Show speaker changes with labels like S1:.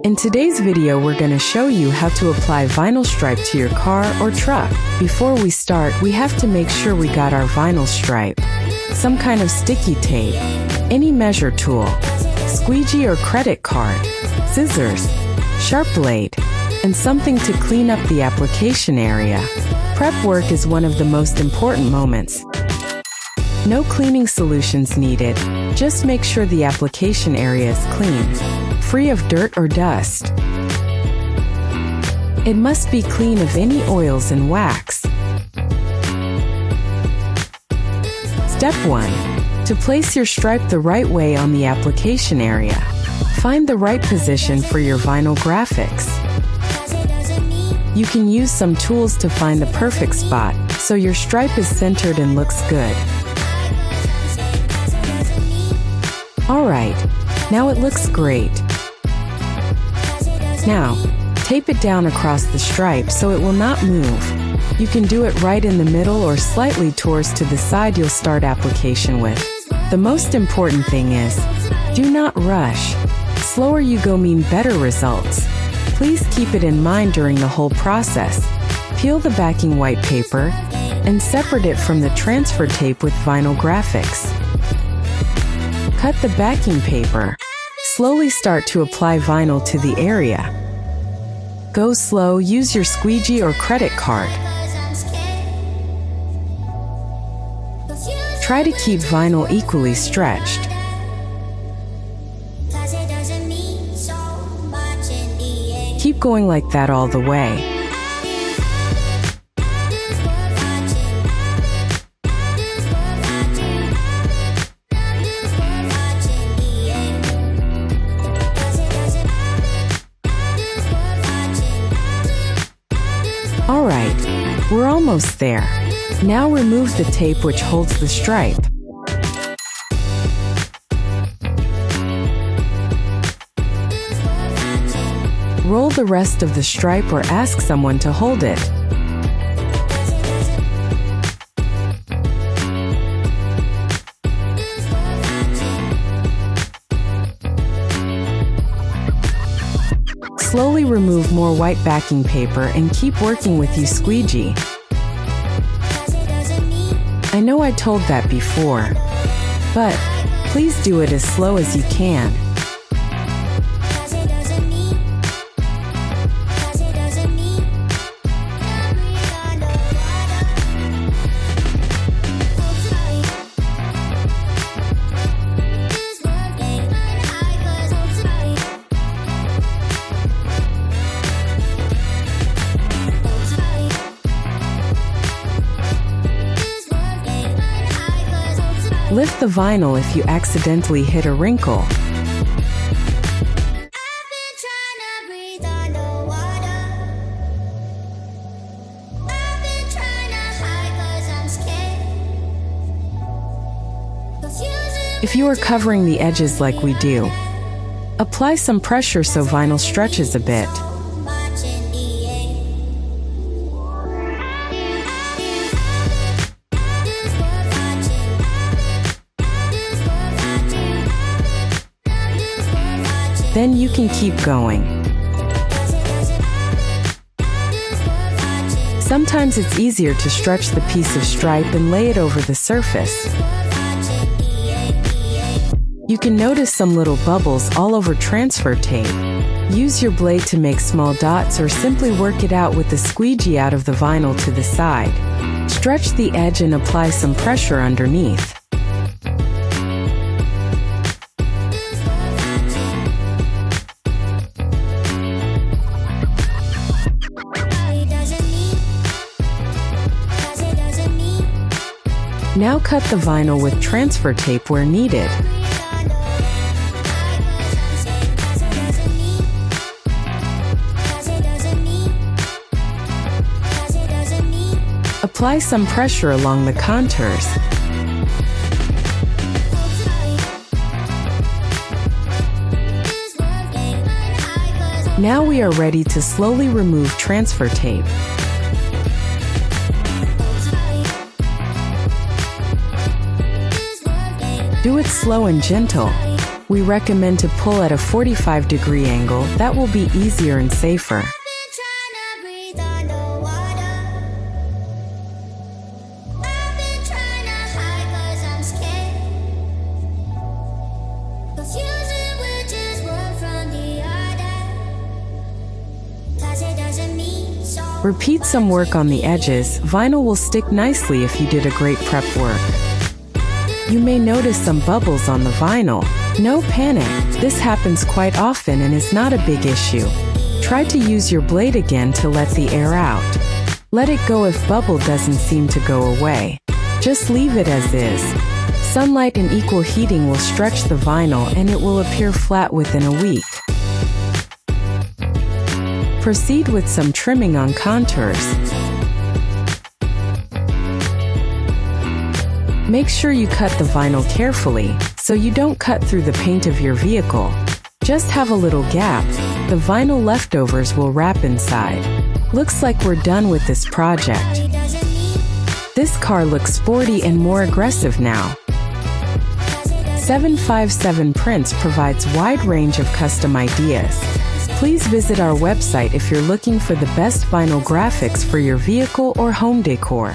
S1: In today's video, we're going to show you how to apply vinyl stripe to your car or truck. Before we start, we have to make sure we got our vinyl stripe, some kind of sticky tape, any measure tool, squeegee or credit card, scissors, sharp blade, and something to clean up the application area. Prep work is one of the most important moments. No cleaning solutions needed, just make sure the application area is clean, free of dirt or dust. It must be clean of any oils and wax. Step 1. To place your stripe the right way on the application area. Find the right position for your vinyl graphics. You can use some tools to find the perfect spot, so your stripe is centered and looks good. Alright, now it looks great. Now, tape it down across the stripe so it will not move. You can do it right in the middle or slightly towards to the side you'll start application with. The most important thing is, do not rush. Slower you go mean better results. Please keep it in mind during the whole process. Peel the backing white paper and separate it from the transfer tape with vinyl graphics. Cut the backing paper. Slowly start to apply vinyl to the area. Go slow, use your squeegee or credit card. Try to keep vinyl equally stretched. Keep going like that all the way. Alright, we're almost there. Now remove the tape which holds the stripe. Roll the rest of the stripe or ask someone to hold it. Slowly remove more white backing paper and keep working with your squeegee. I know I told that before, but please do it as slow as you can. Lift the vinyl if you accidentally hit a wrinkle. If you are covering the edges like we do, apply some pressure so vinyl stretches a bit. Then you can keep going. Sometimes it's easier to stretch the piece of stripe and lay it over the surface. You can notice some little bubbles all over transfer tape. Use your blade to make small dots or simply work it out with the squeegee out of the vinyl to the side. Stretch the edge and apply some pressure underneath. Now cut the vinyl with transfer tape where needed. Apply some pressure along the contours. Now we are ready to slowly remove transfer tape. Do it slow and gentle. We recommend to pull at a 45-degree angle. That will be easier and safer. Repeat some work on the edges. Vinyl will stick nicely if you did a great prep work. You may notice some bubbles on the vinyl. No panic, this happens quite often and is not a big issue. Try to use your blade again to let the air out. Let it go if bubble doesn't seem to go away. Just leave it as is. Sunlight and equal heating will stretch the vinyl and it will appear flat within a week. Proceed with some trimming on contours. Make sure you cut the vinyl carefully, so you don't cut through the paint of your vehicle. Just have a little gap. The vinyl leftovers will wrap inside. Looks like we're done with this project. This car looks sporty and more aggressive now. 757 Prints provides wide range of custom ideas. Please visit our website if you're looking for the best vinyl graphics for your vehicle or home decor.